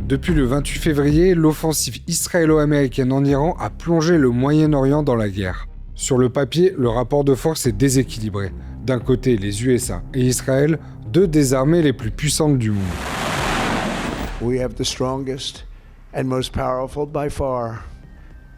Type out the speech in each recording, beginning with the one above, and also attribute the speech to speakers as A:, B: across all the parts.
A: Depuis le 28 février, l'offensive israélo-américaine en Iran a plongé le Moyen-Orient dans la guerre. Sur le papier, le rapport de force est déséquilibré. D'un côté, les USA et Israël, deux des armées les plus puissantes du monde.
B: We have the strongest and most powerful by far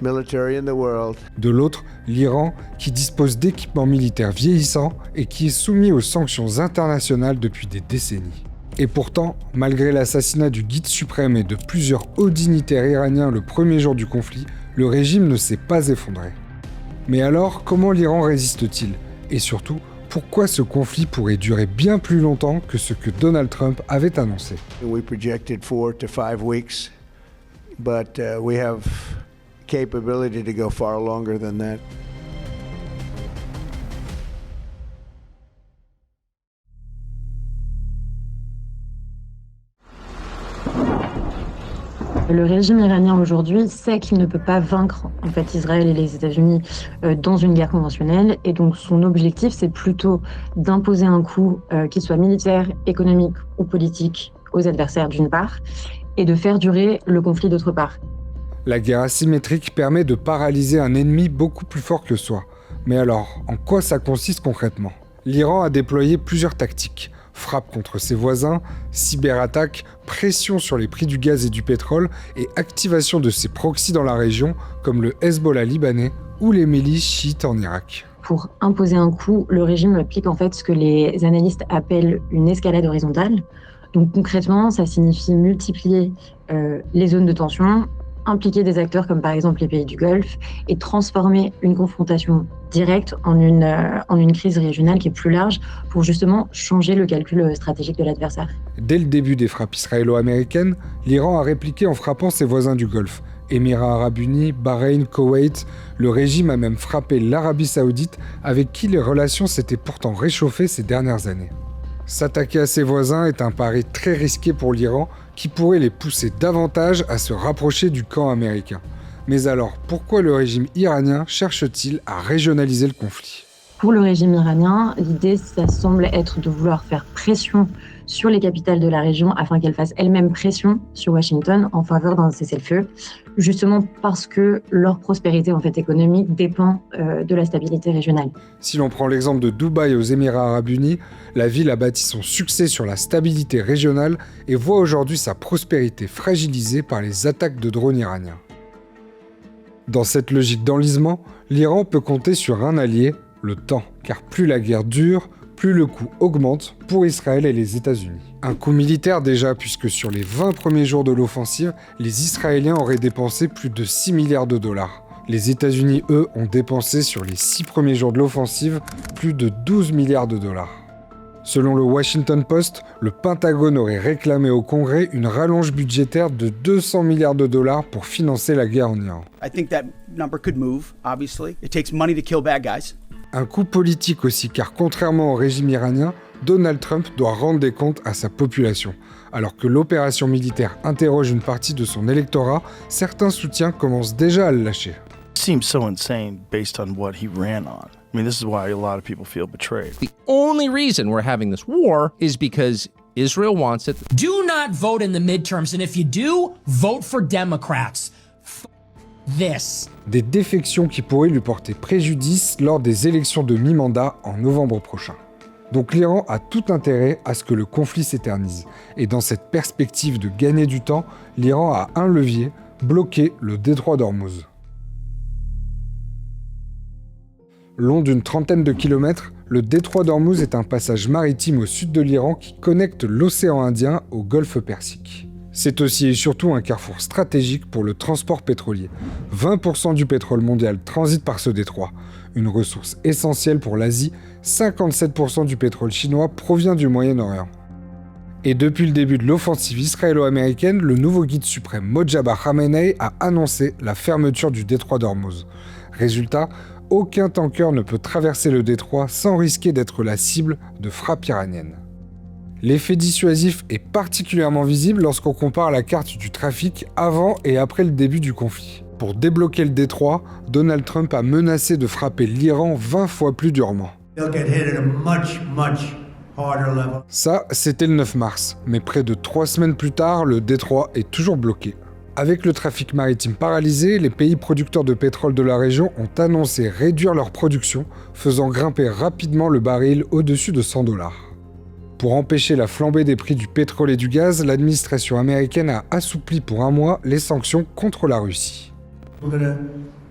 B: military in the world.
A: De l'autre, l'Iran, qui dispose d'équipements militaires vieillissants et qui est soumis aux sanctions internationales depuis des décennies. Et pourtant, malgré l'assassinat du guide suprême et de plusieurs hauts dignitaires iraniens le premier jour du conflit, le régime ne s'est pas effondré. Mais alors, comment l'Iran résiste-t-il ? Et surtout, pourquoi ce conflit pourrait durer bien plus longtemps que ce que Donald Trump avait annoncé ?
B: We projected 4 to 5 weeks, but we have capability to go far longer than that.
C: Le régime iranien aujourd'hui sait qu'il ne peut pas vaincre en fait Israël et les États-Unis dans une guerre conventionnelle, et donc son objectif c'est plutôt d'imposer un coup qu'il soit militaire, économique ou politique aux adversaires d'une part, et de faire durer le conflit d'autre part.
A: La guerre asymétrique permet de paralyser un ennemi beaucoup plus fort que soi. Mais alors, en quoi ça consiste concrètement ? L'Iran a déployé plusieurs tactiques. Frappe contre ses voisins, cyberattaque, pression sur les prix du gaz et du pétrole et activation de ses proxys dans la région comme le Hezbollah libanais ou les milices chiites en Irak.
C: Pour imposer un coup, le régime applique en fait ce que les analystes appellent une escalade horizontale. Donc concrètement, ça signifie multiplier les zones de tension, impliquer des acteurs comme par exemple les pays du Golfe et transformer une confrontation directe en une crise régionale qui est plus large pour justement changer le calcul stratégique de l'adversaire.
A: Dès le début des frappes israélo-américaines, l'Iran a répliqué en frappant ses voisins du Golfe. Émirats arabes unis, Bahreïn, Koweït, le régime a même frappé l'Arabie saoudite avec qui les relations s'étaient pourtant réchauffées ces dernières années. S'attaquer à ses voisins est un pari très risqué pour l'Iran qui pourrait les pousser davantage à se rapprocher du camp américain. Mais alors, pourquoi le régime iranien cherche-t-il à régionaliser le conflit ?
C: Pour le régime iranien, l'idée, ça semble être de vouloir faire pression sur les capitales de la région afin qu'elles fassent elles-mêmes pression sur Washington en faveur d'un cessez-le-feu, justement parce que leur prospérité en fait économique dépend de la stabilité régionale.
A: Si l'on prend l'exemple de Dubaï aux Émirats arabes unis, la ville a bâti son succès sur la stabilité régionale et voit aujourd'hui sa prospérité fragilisée par les attaques de drones iraniens. Dans cette logique d'enlisement, l'Iran peut compter sur un allié, le temps, car plus la guerre dure, plus le coût augmente pour Israël et les États-Unis. Un coût militaire déjà, puisque sur les 20 premiers jours de l'offensive, les Israéliens auraient dépensé plus de 6 milliards de dollars. Les États-Unis, eux, ont dépensé sur les 6 premiers jours de l'offensive plus de 12 milliards de dollars. Selon le Washington Post, le Pentagone aurait réclamé au Congrès une rallonge budgétaire de 200 milliards de dollars pour financer la guerre en Iran.
D: I think that number could move, obviously. It takes money to kill bad guys.
A: Un coup politique aussi, car contrairement au régime iranien, Donald Trump doit rendre des comptes à sa population. Alors que l'opération militaire interroge une partie de son électorat, certains soutiens commencent déjà à le lâcher.
E: It seems so insane based on what he ran on. I mean, this is why a lot of people feel betrayed.
F: The only reason we're having this war is because Israel wants it.
G: Do not vote in the midterms, and if you do, vote for Democrats. This.
A: Des défections qui pourraient lui porter préjudice lors des élections de mi-mandat en novembre prochain. Donc l'Iran a tout intérêt à ce que le conflit s'éternise. Et dans cette perspective de gagner du temps, l'Iran a un levier, bloquer le détroit d'Ormuz. Long d'une trentaine de kilomètres, le détroit d'Ormuz est un passage maritime au sud de l'Iran qui connecte l'océan Indien au golfe Persique. C'est aussi et surtout un carrefour stratégique pour le transport pétrolier. 20% du pétrole mondial transite par ce détroit. Une ressource essentielle pour l'Asie, 57% du pétrole chinois provient du Moyen-Orient. Et depuis le début de l'offensive israélo-américaine, le nouveau guide suprême Mojtaba Khamenei a annoncé la fermeture du détroit d'Ormuz. Résultat, aucun tanker ne peut traverser le détroit sans risquer d'être la cible de frappes iraniennes. L'effet dissuasif est particulièrement visible lorsqu'on compare la carte du trafic avant et après le début du conflit. Pour débloquer le détroit, Donald Trump a menacé de frapper l'Iran 20 fois plus durement.
B: They'll get hit at a much harder level.
A: Ça, c'était le 9 mars, mais près de 3 semaines plus tard, le détroit est toujours bloqué. Avec le trafic maritime paralysé, les pays producteurs de pétrole de la région ont annoncé réduire leur production, faisant grimper rapidement le baril au-dessus de $100. Pour empêcher la flambée des prix du pétrole et du gaz, l'administration américaine a assoupli pour un mois les sanctions contre la Russie.
B: We're going to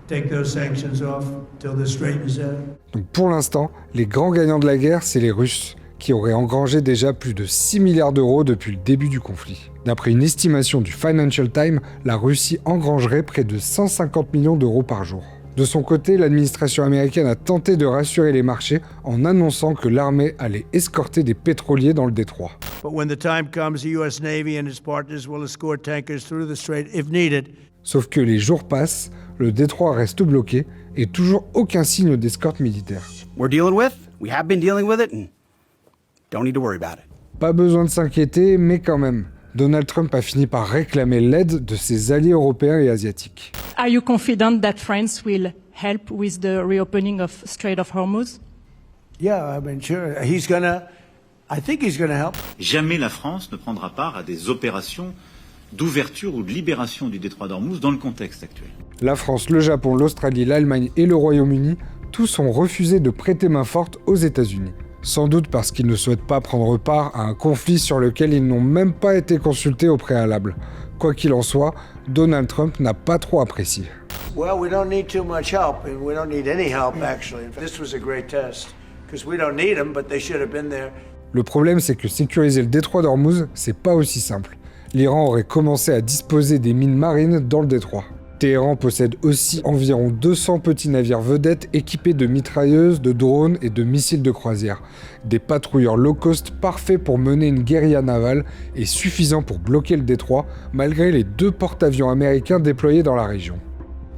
B: take those sanctions off till this straightens out.
A: Donc pour l'instant, les grands gagnants de la guerre, c'est les Russes, qui auraient engrangé déjà plus de 6 milliards d'euros depuis le début du conflit. D'après une estimation du Financial Times, la Russie engrangerait près de 150 millions d'euros par jour. De son côté, l'administration américaine a tenté de rassurer les marchés en annonçant que l'armée allait escorter des pétroliers dans le détroit.
B: But when the time comes, the U.S. Navy and its partners will escort tankers through the strait if needed.
A: Sauf que les jours passent, le détroit reste bloqué et toujours aucun signe d'escorte militaire.
D: We're dealing with, we have been dealing with it, and don't need to worry about it.
A: Pas besoin de s'inquiéter, mais quand même, Donald Trump a fini par réclamer l'aide de ses alliés européens et asiatiques.
H: Are you confident that France will help with the reopening of Strait of Hormuz?
B: Yeah, I mean, sure. I think he's gonna help.
I: Jamais la France ne prendra part à des opérations d'ouverture ou de libération du détroit d'Ormuz dans le contexte actuel.
A: La France, le Japon, l'Australie, l'Allemagne et le Royaume-Uni, tous ont refusé de prêter main forte aux États-Unis. Sans doute parce qu'ils ne souhaitent pas prendre part à un conflit sur lequel ils n'ont même pas été consultés au préalable. Quoi qu'il en soit, Donald Trump n'a pas trop apprécié.
B: Well, we don't need too much help, and we don't need any help, actually. This was a great test, because we don't need them, but they should have been there.
A: Le problème, c'est que sécuriser le détroit d'Ormuz, c'est pas aussi simple. L'Iran aurait commencé à disposer des mines marines dans le détroit. Téhéran possède aussi environ 200 petits navires vedettes équipés de mitrailleuses, de drones et de missiles de croisière. Des patrouilleurs low-cost parfaits pour mener une guérilla navale et suffisants pour bloquer le détroit, malgré les 2 porte-avions américains déployés dans la région.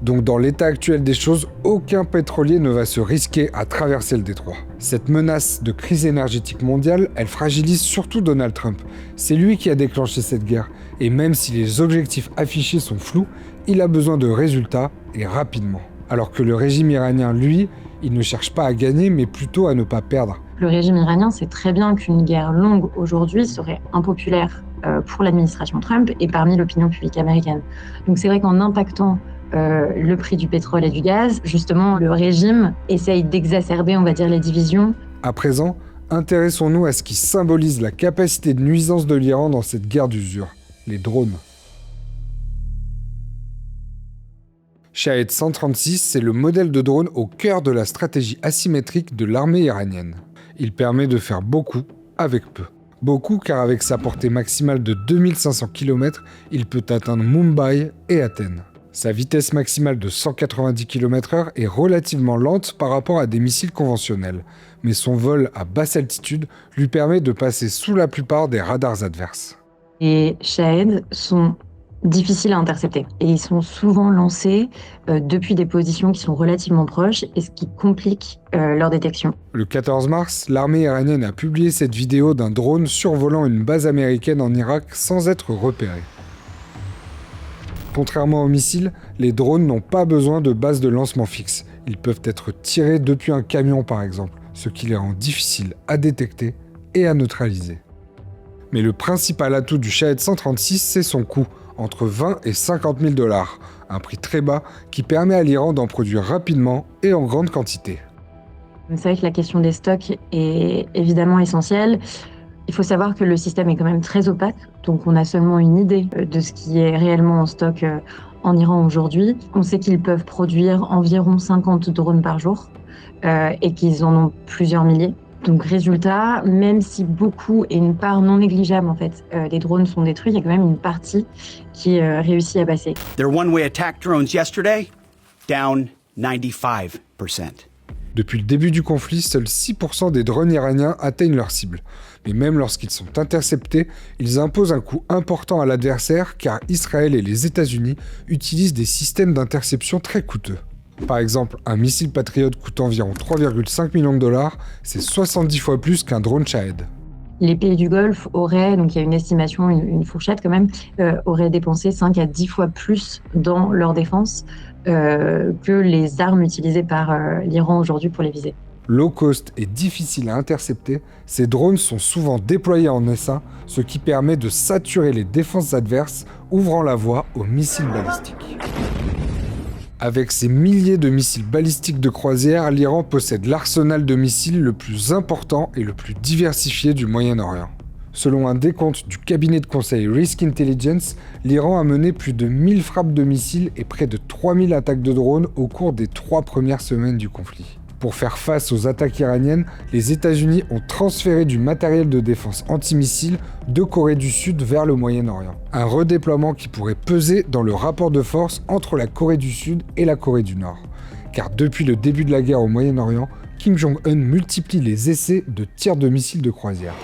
A: Donc dans l'état actuel des choses, aucun pétrolier ne va se risquer à traverser le détroit. Cette menace de crise énergétique mondiale, elle fragilise surtout Donald Trump. C'est lui qui a déclenché cette guerre, et même si les objectifs affichés sont flous, il a besoin de résultats, et rapidement. Alors que le régime iranien, lui, il ne cherche pas à gagner, mais plutôt à ne pas perdre.
C: Le régime iranien sait très bien qu'une guerre longue aujourd'hui serait impopulaire pour l'administration Trump et parmi l'opinion publique américaine. Donc c'est vrai qu'en impactant le prix du pétrole et du gaz, justement, le régime essaye d'exacerber, on va dire, les divisions.
A: À présent, intéressons-nous à ce qui symbolise la capacité de nuisance de l'Iran dans cette guerre d'usure, les drones. Shahed 136, c'est le modèle de drone au cœur de la stratégie asymétrique de l'armée iranienne. Il permet de faire beaucoup avec peu. Beaucoup car avec sa portée maximale de 2500 km, il peut atteindre Mumbai et Athènes. Sa vitesse maximale de 190 km/h est relativement lente par rapport à des missiles conventionnels, mais son vol à basse altitude lui permet de passer sous la plupart des radars adverses.
C: Les Shahed sont difficiles à intercepter et ils sont souvent lancés depuis des positions qui sont relativement proches et ce qui complique leur détection.
A: Le 14 mars, l'armée iranienne a publié cette vidéo d'un drone survolant une base américaine en Irak sans être repéré. Contrairement aux missiles, les drones n'ont pas besoin de base de lancement fixe. Ils peuvent être tirés depuis un camion par exemple, ce qui les rend difficiles à détecter et à neutraliser. Mais le principal atout du Shahed 136, c'est son coût, entre 20 et 50 000 $, un prix très bas qui permet à l'Iran d'en produire rapidement et en grande quantité.
C: C'est vrai que la question des stocks est évidemment essentielle. Il faut savoir que le système est quand même très opaque, donc on a seulement une idée de ce qui est réellement en stock en Iran aujourd'hui. On sait qu'ils peuvent produire environ 50 drones par jour et qu'ils en ont plusieurs milliers. Donc résultat, même si beaucoup et une part non négligeable en fait des drones sont détruits, il y a quand même une partie qui réussit à passer.
D: Their one-way attack drones yesterday, down 95%.
A: Depuis le début du conflit, seuls 6% des drones iraniens atteignent leur cible. Mais même lorsqu'ils sont interceptés, ils imposent un coût important à l'adversaire car Israël et les États-Unis utilisent des systèmes d'interception très coûteux. Par exemple, un missile Patriot coûte environ 3,5 millions de $, c'est 70 fois plus qu'un drone Shahed.
C: Les pays du Golfe auraient, donc il y a une estimation, une fourchette quand même, auraient dépensé 5 à 10 fois plus dans leur défense que les armes utilisées par l'Iran aujourd'hui pour les viser.
A: Low cost et difficiles à intercepter, ces drones sont souvent déployés en essaim, ce qui permet de saturer les défenses adverses, ouvrant la voie aux missiles balistiques. Avec ses milliers de missiles balistiques de croisière, l'Iran possède l'arsenal de missiles le plus important et le plus diversifié du Moyen-Orient. Selon un décompte du cabinet de conseil Risk Intelligence, l'Iran a mené plus de 1000 frappes de missiles et près de 3000 attaques de drones au cours des 3 premières semaines du conflit. Pour faire face aux attaques iraniennes, les États-Unis ont transféré du matériel de défense antimissile de Corée du Sud vers le Moyen-Orient. Un redéploiement qui pourrait peser dans le rapport de force entre la Corée du Sud et la Corée du Nord. Car depuis le début de la guerre au Moyen-Orient, Kim Jong-un multiplie les essais de tirs de missiles de croisière.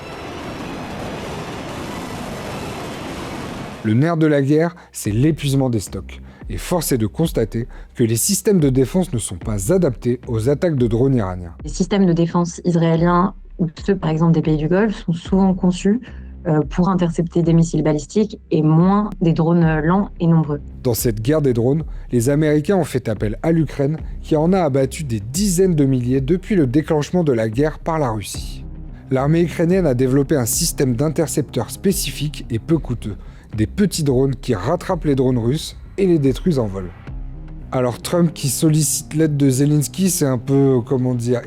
A: Le nerf de la guerre, c'est l'épuisement des stocks. Et force est de constater que les systèmes de défense ne sont pas adaptés aux attaques de drones iraniens.
C: Les systèmes de défense israéliens ou ceux par exemple des pays du Golfe sont souvent conçus pour intercepter des missiles balistiques et moins des drones lents et nombreux.
A: Dans cette guerre des drones, les Américains ont fait appel à l'Ukraine qui en a abattu des dizaines de milliers depuis le déclenchement de la guerre par la Russie. L'armée ukrainienne a développé un système d'intercepteurs spécifique et peu coûteux, des petits drones qui rattrapent les drones russes et les détruisent en vol. Alors Trump qui sollicite l'aide de Zelensky, c'est un peu,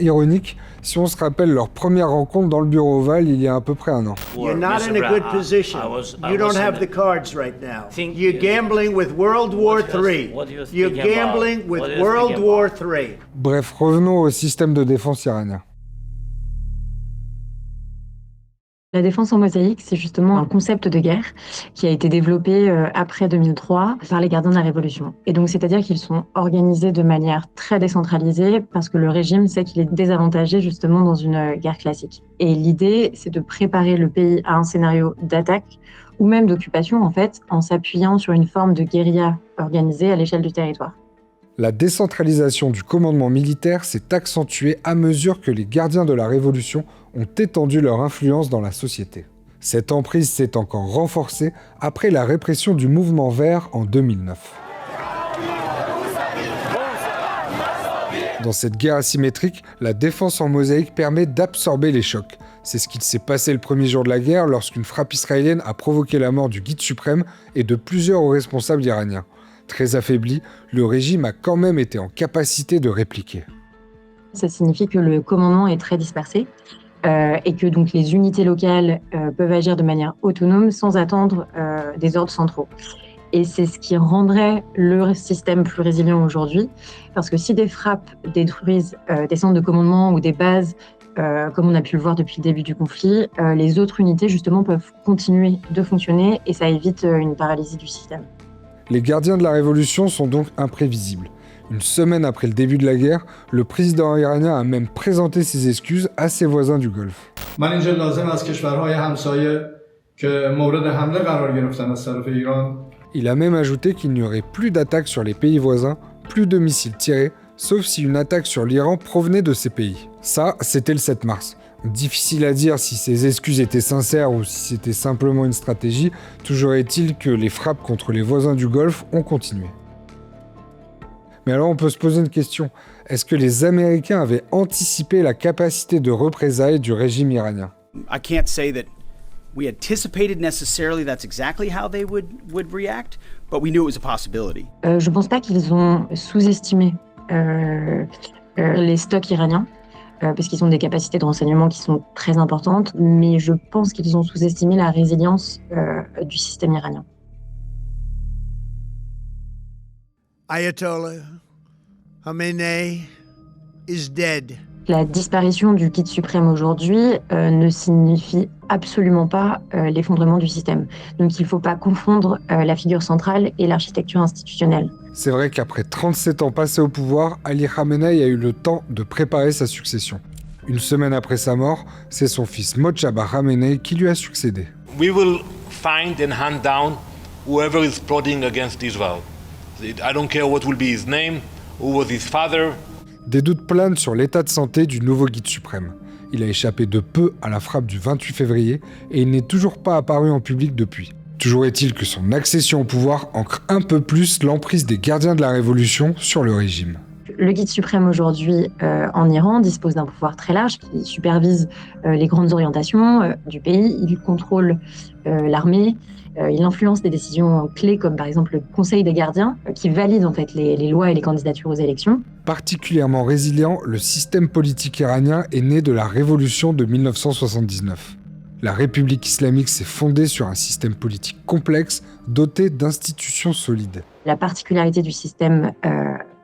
A: ironique, si on se rappelle leur première rencontre dans le bureau ovale il y a à peu près un an.
B: You're not in a good position. You don't have the cards right now. You're gambling with World War III. You're gambling with World War III.
A: Bref, revenons au système de défense iranien.
C: La défense en mosaïque, c'est justement un concept de guerre qui a été développé après 2003 par les gardiens de la Révolution. Et donc, c'est-à-dire qu'ils sont organisés de manière très décentralisée parce que le régime sait qu'il est désavantagé justement dans une guerre classique. Et l'idée, c'est de préparer le pays à un scénario d'attaque ou même d'occupation, en fait, en s'appuyant sur une forme de guérilla organisée à l'échelle du territoire.
A: La décentralisation du commandement militaire s'est accentuée à mesure que les gardiens de la Révolution ont étendu leur influence dans la société. Cette emprise s'est encore renforcée après la répression du mouvement vert en 2009. Dans cette guerre asymétrique, la défense en mosaïque permet d'absorber les chocs. C'est ce qu'il s'est passé le premier jour de la guerre lorsqu'une frappe israélienne a provoqué la mort du guide suprême et de plusieurs hauts responsables iraniens. Très affaibli, le régime a quand même été en capacité de répliquer.
C: Ça signifie que le commandement est très dispersé et que donc les unités locales peuvent agir de manière autonome sans attendre des ordres centraux. Et c'est ce qui rendrait le système plus résilient aujourd'hui, parce que si des frappes détruisent des centres de commandement ou des bases, comme on a pu le voir depuis le début du conflit, les autres unités justement peuvent continuer de fonctionner et ça évite une paralysie du système.
A: Les gardiens de la Révolution sont donc imprévisibles. Une semaine après le début de la guerre, le président iranien a même présenté ses excuses à ses voisins du Golfe. Il a même ajouté qu'il n'y aurait plus d'attaques sur les pays voisins, plus de missiles tirés, sauf si une attaque sur l'Iran provenait de ces pays. Ça, c'était le 7 mars. Difficile à dire si ces excuses étaient sincères ou si c'était simplement une stratégie, toujours est-il que les frappes contre les voisins du Golfe ont continué. Mais alors on peut se poser une question, est-ce que les Américains avaient anticipé la capacité de représailles du régime iranien ?
D: I can't say that we anticipated necessarily that's exactly how they would react, but we knew it was a possibility.
C: Je pense pas qu'ils ont sous-estimé les stocks iraniens. Parce qu'ils ont des capacités de renseignement qui sont très importantes, mais je pense qu'ils ont sous-estimé la résilience du système iranien.
B: Ayatollah Khamenei is dead.
C: La disparition du guide suprême aujourd'hui ne signifie absolument pas l'effondrement du système. Donc il ne faut pas confondre la figure centrale et l'architecture institutionnelle.
A: C'est vrai qu'après 37 ans passés au pouvoir, Ali Khamenei a eu le temps de préparer sa succession. Une semaine après sa mort, c'est son fils Mojtaba Khamenei qui lui a succédé.
J: We will find and hand down whoever is plotting against Israel. I don't care what will be his name, who was his father.
A: Des doutes planent sur l'état de santé du nouveau guide suprême. Il a échappé de peu à la frappe du 28 février et il n'est toujours pas apparu en public depuis. Toujours est-il que son accession au pouvoir ancre un peu plus l'emprise des gardiens de la Révolution sur le régime.
C: Le guide suprême aujourd'hui en Iran dispose d'un pouvoir très large qui supervise les grandes orientations du pays. Il contrôle l'armée, il influence des décisions clés comme par exemple le Conseil des gardiens qui valide en fait les lois et les candidatures aux élections.
A: Particulièrement résilient, le système politique iranien est né de la révolution de 1979. La République islamique s'est fondée sur un système politique complexe, doté d'institutions solides.
C: La particularité du système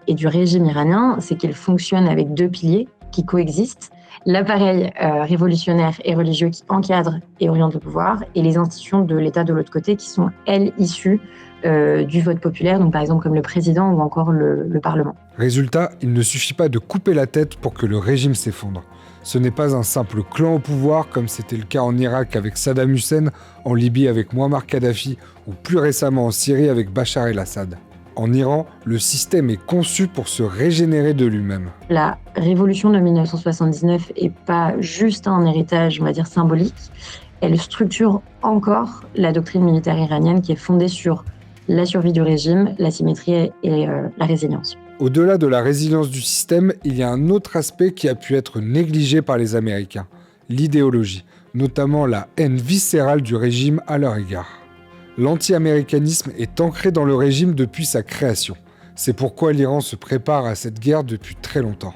C: et du régime iranien, c'est qu'il fonctionne avec deux piliers qui coexistent. L'appareil révolutionnaire et religieux qui encadre et oriente le pouvoir, et les institutions de l'État de l'autre côté qui sont, elles, issues du vote populaire, donc par exemple comme le président ou encore le Parlement.
A: Résultat, il ne suffit pas de couper la tête pour que le régime s'effondre. Ce n'est pas un simple clan au pouvoir comme c'était le cas en Irak avec Saddam Hussein, en Libye avec Muammar Kadhafi ou plus récemment en Syrie avec Bachar el-Assad. En Iran, le système est conçu pour se régénérer de lui-même.
C: La révolution de 1979 n'est pas juste un héritage, on va dire, symbolique. Elle structure encore la doctrine militaire iranienne qui est fondée sur la survie du régime, la symétrie et la résilience.
A: Au-delà de la résilience du système, il y a un autre aspect qui a pu être négligé par les Américains, l'idéologie, notamment la haine viscérale du régime à leur égard. L'anti-américanisme est ancré dans le régime depuis sa création. C'est pourquoi l'Iran se prépare à cette guerre depuis très longtemps.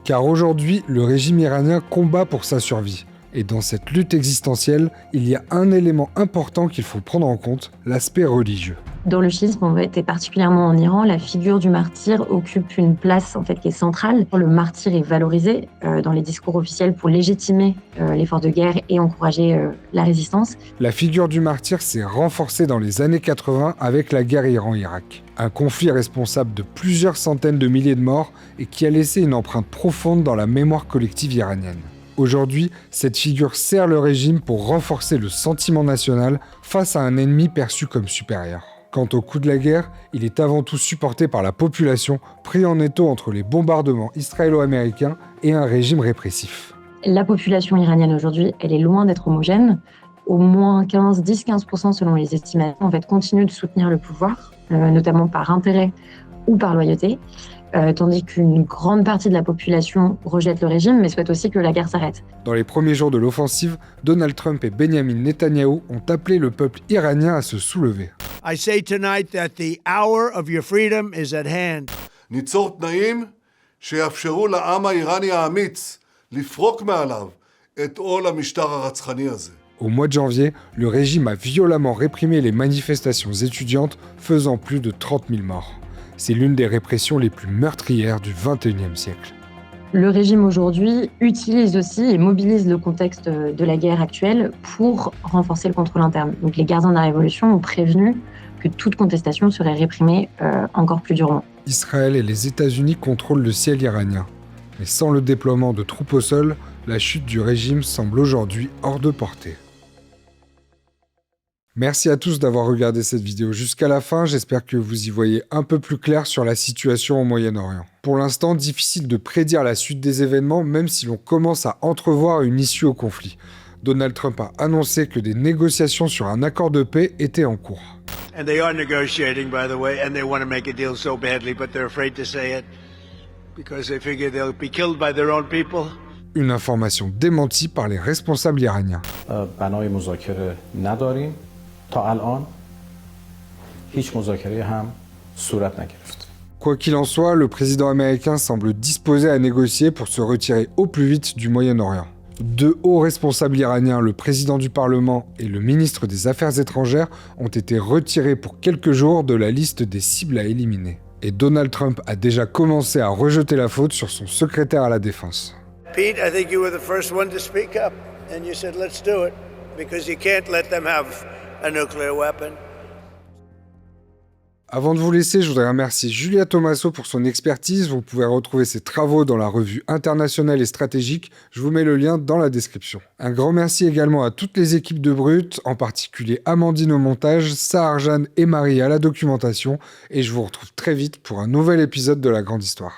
A: Car aujourd'hui, le régime iranien combat pour sa survie. Et dans cette lutte existentielle, il y a un élément important qu'il faut prendre en compte, l'aspect religieux.
C: Dans le chiisme, en fait, et particulièrement en Iran, la figure du martyr occupe une place en fait qui est centrale. Le martyr est valorisé dans les discours officiels pour légitimer l'effort de guerre et encourager la résistance.
A: La figure du martyr s'est renforcée dans les années 80 avec la guerre Iran-Irak. Un conflit responsable de plusieurs centaines de milliers de morts et qui a laissé une empreinte profonde dans la mémoire collective iranienne. Aujourd'hui, cette figure sert le régime pour renforcer le sentiment national face à un ennemi perçu comme supérieur. Quant au coût de la guerre, il est avant tout supporté par la population, pris en étau entre les bombardements israélo-américains et un régime répressif.
C: La population iranienne aujourd'hui, elle est loin d'être homogène. Au moins 10-15% selon les estimations, en fait, continuent de soutenir le pouvoir, notamment par intérêt ou par loyauté. Tandis qu'une grande partie de la population rejette le régime, mais souhaite aussi que la guerre s'arrête.
A: Dans les premiers jours de l'offensive, Donald Trump et Benjamin Netanyahou ont appelé le peuple iranien à se soulever.
B: I say tonight that the hour of your freedom is at hand.
K: ניצור תנאים שיאפשרו לעם האיראני האמיץ לפרוק מעליו את עול המשטר הרצחני הזה.
A: Au mois de janvier, le régime a violemment réprimé les manifestations étudiantes, faisant plus de 30 000 morts. C'est l'une des répressions les plus meurtrières du XXIe siècle.
C: Le régime aujourd'hui utilise aussi et mobilise le contexte de la guerre actuelle pour renforcer le contrôle interne. Donc les gardiens de la révolution ont prévenu que toute contestation serait réprimée encore plus durement.
A: Israël et les États-Unis contrôlent le ciel iranien. Mais sans le déploiement de troupes au sol, la chute du régime semble aujourd'hui hors de portée. Merci à tous d'avoir regardé cette vidéo jusqu'à la fin, j'espère que vous y voyez un peu plus clair sur la situation au Moyen-Orient. Pour l'instant, difficile de prédire la suite des événements, même si l'on commence à entrevoir une issue au conflit. Donald Trump a annoncé que des négociations sur un accord de paix étaient en cours.
B: And they are negotiating, by the way, and they want to make a deal so badly, but they're afraid to say it because they figure they'll be killed by their own people.
A: Une information démentie par les responsables iraniens.
L: بنای مذاکره نداریم. تا الان هیچ مذاکره هم صورت نگرفت.
A: Quoi qu'il en soit, le président américain semble disposé à négocier pour se retirer au plus vite du Moyen-Orient. Deux hauts responsables iraniens, le président du Parlement et le ministre des Affaires étrangères, ont été retirés pour quelques jours de la liste des cibles à éliminer. Et Donald Trump a déjà commencé à rejeter la faute sur son secrétaire à la Défense.
B: Pete, I think you were the first one to speak up, and you said let's do it, because you can't let them have a nuclear weapon.
A: Avant de vous laisser, je voudrais remercier Julia Tomasso pour son expertise. Vous pouvez retrouver ses travaux dans la revue internationale et stratégique. Je vous mets le lien dans la description. Un grand merci également à toutes les équipes de Brut, en particulier Amandine au montage, Sahar Jeanne et Marie à la documentation. Et je vous retrouve très vite pour un nouvel épisode de La Grande Histoire.